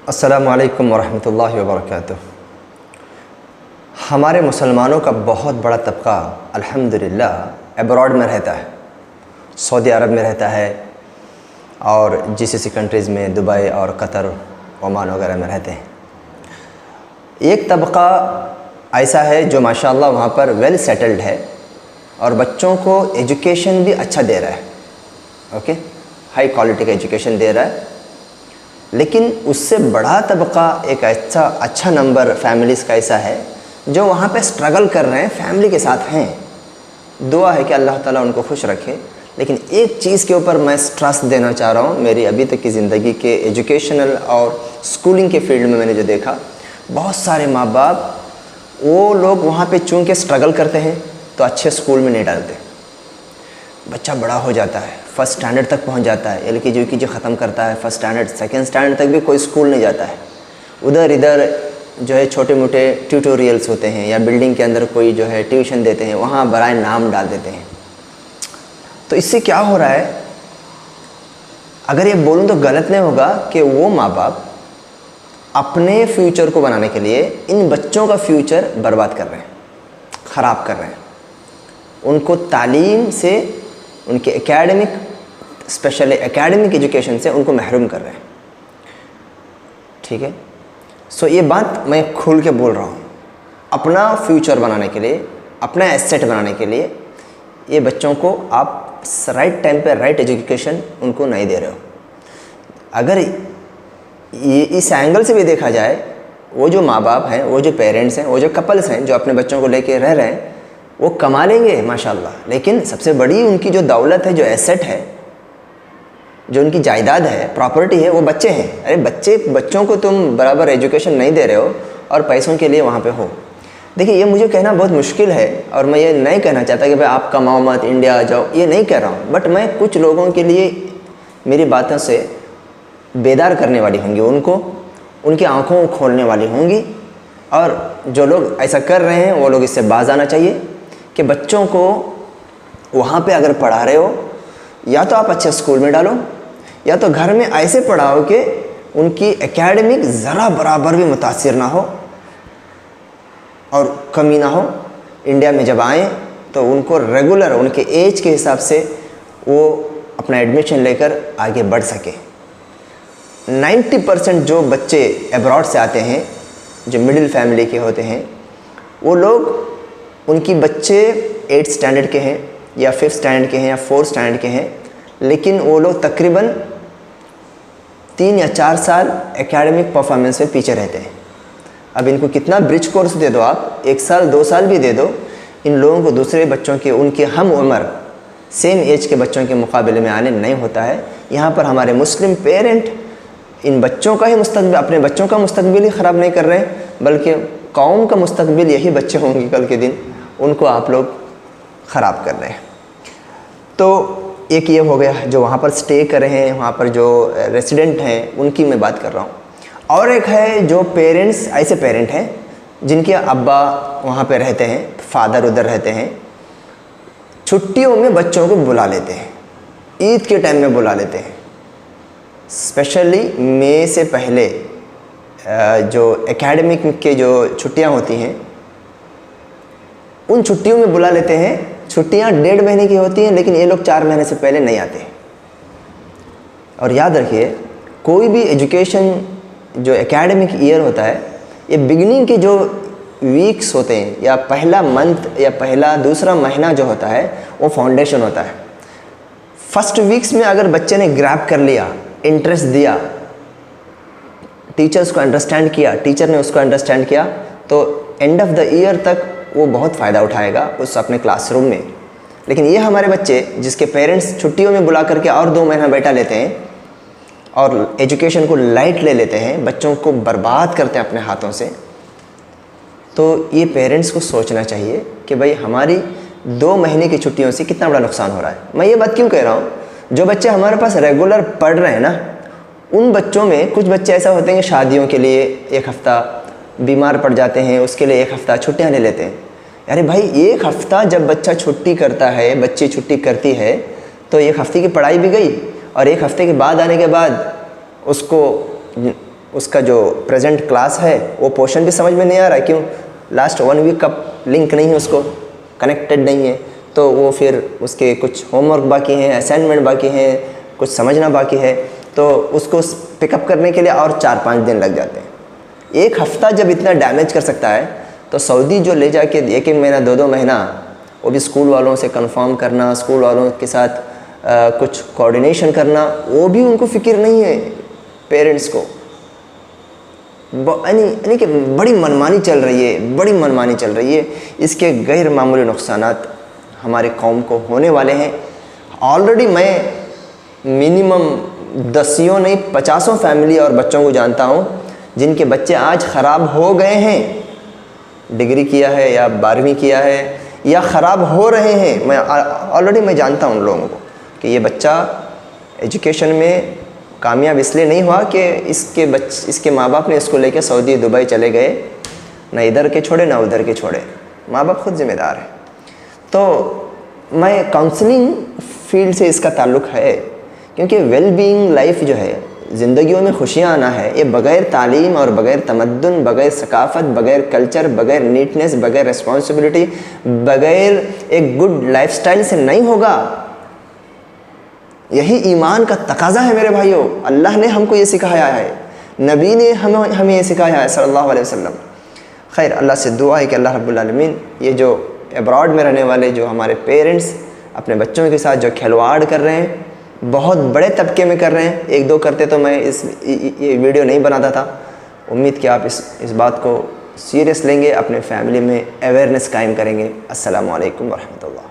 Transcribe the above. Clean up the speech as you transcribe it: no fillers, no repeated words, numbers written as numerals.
अस्सलामु अलैकुम वरहमतुल्लाहि वबरकातुह। हमारे मुसलमानों का बहुत बड़ा तबका अल्हम्दुलिल्लाह अब्रॉड में रहता है, सऊदी अरब में रहता है और जीसीसी कंट्रीज़ में दुबई और कतर, ओमान वगैरह में रहते हैं। एक तबका ऐसा है जो माशाअल्लाह वहाँ पर वेल सेटल्ड है और बच्चों को एजुकेशन भी अच्छा दे रहा है, ओके, हाई क्वालिटी का एजुकेशन दे रहा है। लेकिन उससे बड़ा तबका एक अच्छा नंबर फैमिलीज़ का ऐसा है जो वहाँ पे स्ट्रगल कर रहे हैं, फैमिली के साथ हैं। दुआ है कि अल्लाह ताला उनको खुश रखे। लेकिन एक चीज़ के ऊपर मैं स्ट्रेस देना चाह रहा हूँ, मेरी अभी तक की ज़िंदगी के एजुकेशनल और स्कूलिंग के फील्ड में मैंने जो देखा, बहुत सारे माँ बाप वो लोग वहाँ पे चूँकि स्ट्रगल करते हैं तो अच्छे स्कूल में नहीं डालते। बच्चा बड़ा हो जाता है, फर्स्ट स्टैंडर्ड तक पहुँच जाता है, LKG UKG ख़त्म करता है, फर्स्ट स्टैंडर्ड सेकंड स्टैंडर्ड तक भी कोई स्कूल नहीं जाता है। उधर इधर जो है छोटे मोटे ट्यूटोरियल्स होते हैं या बिल्डिंग के अंदर कोई जो है ट्यूशन देते हैं, वहाँ बराए नाम डाल देते हैं। तो इससे क्या हो रहा है, अगर ये बोलूँ तो गलत नहीं होगा कि वो माँ बाप अपने फ्यूचर को बनाने के लिए इन बच्चों का फ्यूचर बर्बाद कर रहे हैं, ख़राब कर रहे हैं। उनको तालीम से, उनके एकेडमिक, स्पेशली एकेडमिक एजुकेशन से उनको महरूम कर रहे हैं। ठीक है, सो ये बात मैं खुल के बोल रहा हूँ। अपना फ्यूचर बनाने के लिए, अपना एसेट बनाने के लिए ये बच्चों को आप राइट टाइम पे राइट एजुकेशन उनको नहीं दे रहे हो। अगर ये इस एंगल से भी देखा जाए, वो जो माँ बाप हैं, वो जो पेरेंट्स हैं, वो जो कपल्स हैं जो अपने बच्चों को लेके रह रहे हैं, वो कमा लेंगे माशाल्लाह, लेकिन सबसे बड़ी उनकी जो दौलत है, जो एसेट है, जो उनकी जायदाद है, प्रॉपर्टी है, वो बच्चे हैं। अरे बच्चों को तुम बराबर एजुकेशन नहीं दे रहे हो और पैसों के लिए वहाँ पे हो। देखिए, ये मुझे कहना बहुत मुश्किल है और मैं ये नहीं कहना चाहता कि भाई आप कमाओ मत, इंडिया जाओ, ये नहीं कह रहा हूँ। बट मैं कुछ लोगों के लिए मेरी बातों से बेदार करने वाली होंगी, उनको उनकी आँखों को खोलने वाली होंगी। और जो लोग ऐसा कर रहे हैं वो लोग इससे बाज आना चाहिए कि बच्चों को वहाँ पे अगर पढ़ा रहे हो, या तो आप अच्छे स्कूल में डालो, या तो घर में ऐसे पढ़ाओ कि उनकी एकेडमिक ज़रा बराबर भी मुतासिर ना हो और कमी ना हो। इंडिया में जब आएँ तो उनको रेगुलर उनके एज के हिसाब से वो अपना एडमिशन लेकर आगे बढ़ सके। 90% जो बच्चे अब्रॉड से आते हैं, जो मिडिल फैमिली के होते हैं, वो लोग, उनकी बच्चे 8th स्टैंडर्ड के हैं या 5th स्टैंडर्ड के हैं या 4th स्टैंडर्ड के हैं, लेकिन वो लोग तकरीबन 3 या 4 साल एकेडमिक परफॉर्मेंस में पीछे रहते हैं। अब इनको कितना ब्रिज कोर्स दे दो आप, 1 साल 2 साल भी दे दो, इन लोगों को दूसरे बच्चों के, उनके हम उम्र सेम एज के बच्चों के मुकाबले में आने नहीं होता है। यहाँ पर हमारे मुस्लिम पेरेंट इन बच्चों का ही मुस्तकबिल, अपने बच्चों का मुस्तकबिल ही ख़राब नहीं कर रहे हैं, बल्कि कौम का मुस्तकबिल यही बच्चे होंगे कल के दिन, उनको आप लोग ख़राब कर रहे हैं। तो एक ये हो गया जो वहाँ पर स्टे कर रहे हैं, वहाँ पर जो रेसिडेंट हैं, उनकी मैं बात कर रहा हूँ। और एक है जो पेरेंट्स, ऐसे पेरेंट हैं जिनके अब्बा वहाँ पे रहते हैं, फादर उधर रहते हैं, छुट्टियों में बच्चों को बुला लेते हैं, ईद के टाइम में बुला लेते हैं, स्पेशली मई से पहले जो एकेडमिक के जो छुट्टियाँ होती हैं, उन छुट्टियों में बुला लेते हैं। छुट्टियाँ 1.5 महीने की होती हैं, लेकिन ये लोग 4 महीने से पहले नहीं आते। और याद रखिए, कोई भी एजुकेशन जो एकेडमिक ईयर होता है, ये बिगिनिंग के जो वीक्स होते हैं या पहला मंथ या पहला दूसरा महीना जो होता है, वो फाउंडेशन होता है। फर्स्ट वीक्स में अगर बच्चे ने ग्रैब कर लिया, इंटरेस्ट दिया, टीचर्स को अंडरस्टैंड किया, टीचर ने उसको अंडरस्टैंड किया, तो एंड ऑफ द ईयर तक वो बहुत फ़ायदा उठाएगा उस अपने क्लासरूम में। लेकिन ये हमारे बच्चे जिसके पेरेंट्स छुट्टियों में बुला करके और 2 महीना बैठा लेते हैं और एजुकेशन को लाइट ले लेते हैं, बच्चों को बर्बाद करते हैं अपने हाथों से, तो ये पेरेंट्स को सोचना चाहिए कि भाई हमारी 2 महीने की छुट्टियों से कितना बड़ा नुकसान हो रहा है। मैं ये बात क्यों कह रहा हूँ, जो बच्चे हमारे पास रेगुलर पढ़ रहे हैं ना, उन बच्चों में कुछ बच्चे ऐसा होते हैं कि शादियों के लिए 1 हफ़्ता बीमार पड़ जाते हैं, उसके लिए 1 हफ़्ता छुट्टियाँ ले लेते हैं। अरे भाई, 1 हफ़्ता जब बच्चा छुट्टी करता है, बच्ची छुट्टी करती है, तो 1 हफ़्ते की पढ़ाई भी गई और 1 हफ़्ते के बाद आने के बाद उसको उसका जो प्रेजेंट क्लास है वो पोर्शन भी समझ में नहीं आ रहा है। क्यों? लास्ट 1 वीक का लिंक नहीं है, उसको कनेक्टेड नहीं है, तो वो फिर उसके कुछ होमवर्क बाकी हैं, असाइनमेंट बाकी हैं, कुछ समझना बाकी है, तो उसको पिकअप करने के लिए और 4-5 दिन लग जाते हैं। 1 हफ़्ता जब इतना डैमेज कर सकता है, तो सऊदी जो ले जाके 1-1 महीना 2-2 महीना वो भी स्कूल वालों से कंफर्म करना, स्कूल वालों के साथ कुछ कोऑर्डिनेशन करना, वो भी उनको फ़िक्र नहीं है पेरेंट्स को। यानी कि बड़ी मनमानी चल रही है, बड़ी मनमानी चल रही है। इसके गैर मामूली नुकसानात हमारे कौम को होने वाले हैं। ऑलरेडी मैं मिनिमम 10 नहीं 50 फैमिली और बच्चों को जानता हूँ जिनके बच्चे आज ख़राब हो गए हैं, डिग्री किया है या 12वीं किया है या ख़राब हो रहे हैं। मैं ऑलरेडी जानता हूँ उन लोगों को कि ये बच्चा एजुकेशन में कामयाब इसलिए नहीं हुआ कि इसके माँ बाप ने इसको लेके सऊदी दुबई चले गए, ना इधर के छोड़े ना उधर के छोड़े, माँ बाप खुद ज़िम्मेदार है। तो मैं काउंसलिंग फील्ड से इसका ताल्लुक़ है, क्योंकि वेल बीइंग लाइफ जो है, ज़िंदगियों में खुशियाँ आना है, ये बग़ैर तालीम और बग़ैर तमद्दुन, बग़ैर सकाफ़त, बग़ैर कल्चर, बग़ैर नीटनेस, बग़ैर रिस्पॉन्सिबिलिटी, बग़ैर एक गुड लाइफस्टाइल से नहीं होगा। यही ईमान का तकाज़ा है मेरे भाइयों। अल्लाह ने हमको ये सिखाया है, नबी ने हमें ये सिखाया है सल्लल्लाहु अलैहि वसल्लम। खैर, अल्लाह से दुआ है कि अल्लाह रब्बुल आलमीन ये जो अब्रॉड में रहने वाले जो हमारे पेरेंट्स अपने बच्चों के साथ जो खिलवाड़ कर रहे हैं, बहुत बड़े तबके में कर रहे हैं। 1-2 करते तो मैं ये वीडियो नहीं बनाता था। उम्मीद कि आप इस बात को सीरियस लेंगे, अपने फैमिली में अवेयरनेस कायम करेंगे। अस्सलामु अलैकुम वरहमतुल्लाह।